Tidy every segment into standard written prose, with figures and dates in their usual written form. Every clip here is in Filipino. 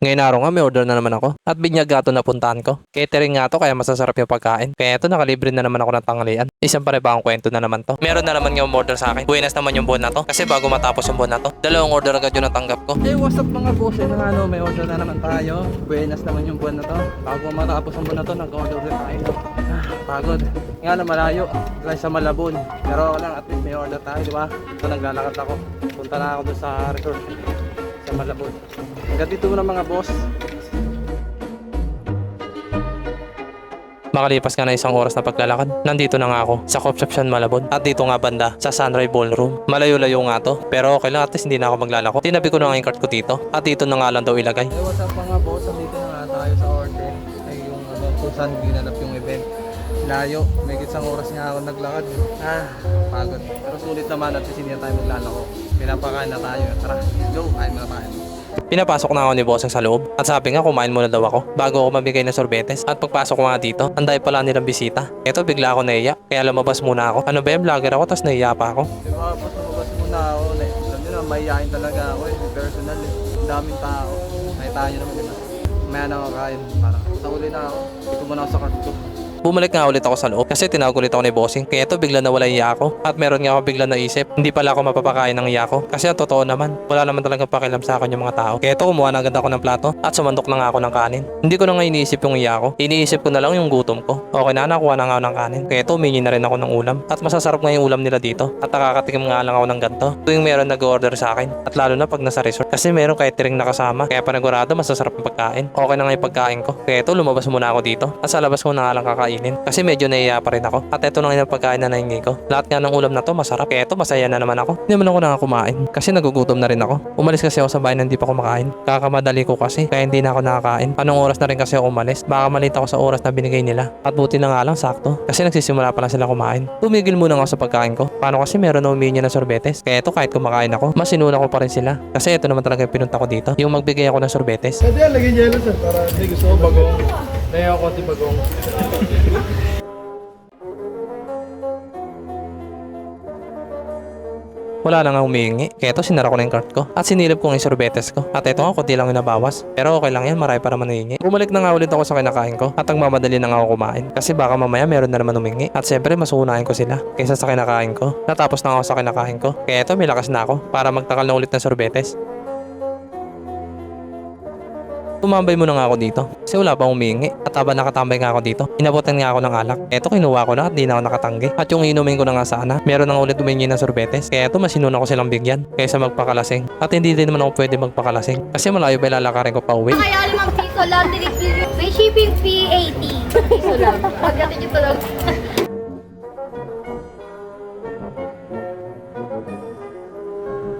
Ngayon araw nga may order na naman ako at binyag nga ito napuntahan ko. Catering nga to kaya masasarap yung pagkain. Kaya ito nakalibre na naman ako ng tanghalian. Isang panibagong kwento na naman to. Meron na naman nga order sa akin. Buenas naman yung buwan na to kasi bago matapos yung buwan na to. Dalawang order agad yung natanggap ko. Hey, what's up mga boss? Yun nga, may order na naman tayo. Buenas naman yung buwan na to. Bago matapos ang buwan na to, nag-order rin tayo. Pagod. Nga na malayo. Lang sa Malabon. Pero lang, at least may order tayo, di ba? Ito naglalakad ako. Punta na ako doon sa resort. Sa Malabon. Hanggang dito muna mga boss. Makalipas ka na isang oras na paglalakad, nandito na nga ako sa Concepcion Malabon at dito nga banda sa Sunrise Ballroom. Malayo-layo nga to pero okay lang at least hindi na ako maglalako. Tinabi ko na nga yung cart ko dito at dito na nga lang daw ilagay. Hey, what's up mga boss? Nandito na nga tayo sa order. Ay yung kung saan ginanap yung event. Layo. May isang oras nga ako naglakad. Pagod. Pero sulit naman at least hindi na tayo maglalako. Pinapakain na tayo. Tara, go! Kain na tayo. Pinapasok na ako ni Bossing sa loob at sabi nga kumain muna daw ako bago ako mabigay ng sorbetes at pagpasok ko nga dito, anday pala nilang bisita. Eto bigla ako naiya kaya lumabas muna ako. Ano ba yung vlogger ako tas naiya pa ako. Diba, boss, lumabas muna ako. Alam nyo na, mahihain talaga ako eh. Personal eh. Ang daming tao. Nakita nyo naman diba. Maya na ako kain. Parang sa uli na ako. Dito muna ako sa cart ko. Bumalik nga ulit ako sa loob kasi tinawag ulit ako ni Bossing kaya ito bigla nawala yung iya ko at meron nga ako bigla naisip hindi pala ako mapapakain ng iya ko kasi ang totoo naman wala naman talagang pakialam sa akin yung mga tao kaya ito kumuha na agad ako ng plato at sumandok na nga ako ng kanin. Hindi ko na nga iniisip yung iya ko, iniisip ko na lang yung gutom ko. Okay na, nakuha na nga ako ng kanin kaya ito humingi na rin ako ng ulam at masasarap nga yung ulam nila dito at nakakatikim nga lang ako ng ganito tuwing meron nag-order sa akin at lalo na pag nasa resort kasi meron catering na kasama kaya panigurado masasarap yung pagkain. Okay na nga yung pagkain ko kaya ito lumabas muna ako dito at sa labas ko na nga lang kakain kasi medyo naiya pa rin ako at ito na nga yung pagkain na nahingi ko. Lahat nga ng ulam na to masarap kaya ito masaya na naman ako. Hindi naman ako nakakakumain kasi nagugutom na rin ako. Umalis kasi ako sa bahay na hindi pa kumakain. Kakamadali ko kasi kaya hindi na ako nakakain. Anong oras na rin kasi ako umalis? Baka malita ako sa oras na binigay nila at buti na nga lang sakto kasi nagsisimula pa lang sila kumain. Tumigil muna ako sa pagkain ko. Paano kasi meron na humingi ng sorbetes kaya ito kahit kumakain ako mas sinuna ko pa rin sila kasi ito naman talaga yung pinunta ko dito yung magbigay ako ng sorbetes. Pwede yan, lagyan yelo sir para hindi gusto ko bagong. Lagyan ako konti bagong. Wala na nga humihingi. Kaya ito sinara ko na yung cart ko. At sinilip ko nga yung sorbetes ko. At ito nga kunti lang yung nabawas. Pero okay lang yan, marami pa naman humihingi. Bumalik na nga ulit ako sa kinakain ko. At nagmamadali na nga ako kumain. Kasi baka mamaya meron na naman humingi. At syempre masuunahin ko sila kaysa sa kinakain ko. Natapos na ako sa kinakain ko. Kaya ito may lakas na ako para magtakal na ulit ng sorbetes. Tumambay muna nga ako dito kasi wala pang humingi at habang nakatambay nga ako dito inabutan nga ako ng alak. Eto kinuha ko na at di na ako nakatanggi at yung inumin ko na nga sana meron nang ulit humingi ng sorbetes kaya eto masinuna ko silang bigyan kaysa magpakalasing at hindi din naman ako pwede magpakalasing kasi malayo ba lalakarin ko pa uwi. Kaya 5 piso lang, delivery. May shipping fee 80 piso lang. Pagdating ito lang.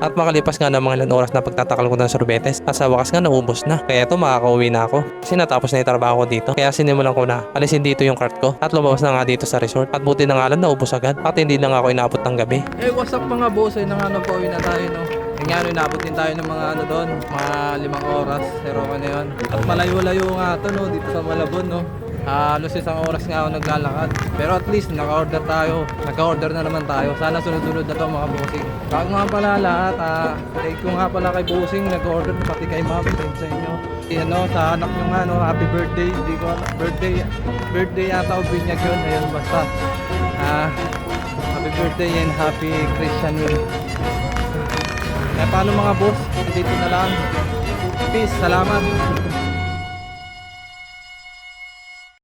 At makalipas nga ng mga ilang oras na pagtatakal ko ng sorbetes at sa wakas nga naubos na kaya ito makakauwi na ako kasi natapos na yung trabaho ko dito kaya sinimulan ko na alisin dito yung cart ko at lumabas na nga dito sa resort at buti na nga lang naubos agad at hindi na nga ako inabot ng gabi. Hey, what's up mga boss? Ay pauwi na tayo no. Nga inabot din tayo ng mga doon, mga 5 oras. Pero okay na yun. At malayo-layo nga ito no, dito sa Malabon no. Halos isang oras nga ako naglalakad. Pero at least naka-order tayo. Naka-order na naman tayo. Sana sunod-sunod na to mga bossing. Bago nga pala lahat, thank you nga pala kay bossing. Nag-order pati kay mami. Thank sa inyo. Sa anak nyo nga no, happy birthday. Hindi ko birthday yata o binyag yun. Ayun basta. Happy birthday and happy Christian yun. Paano mga boss? Dito na lang. Peace. Salamat.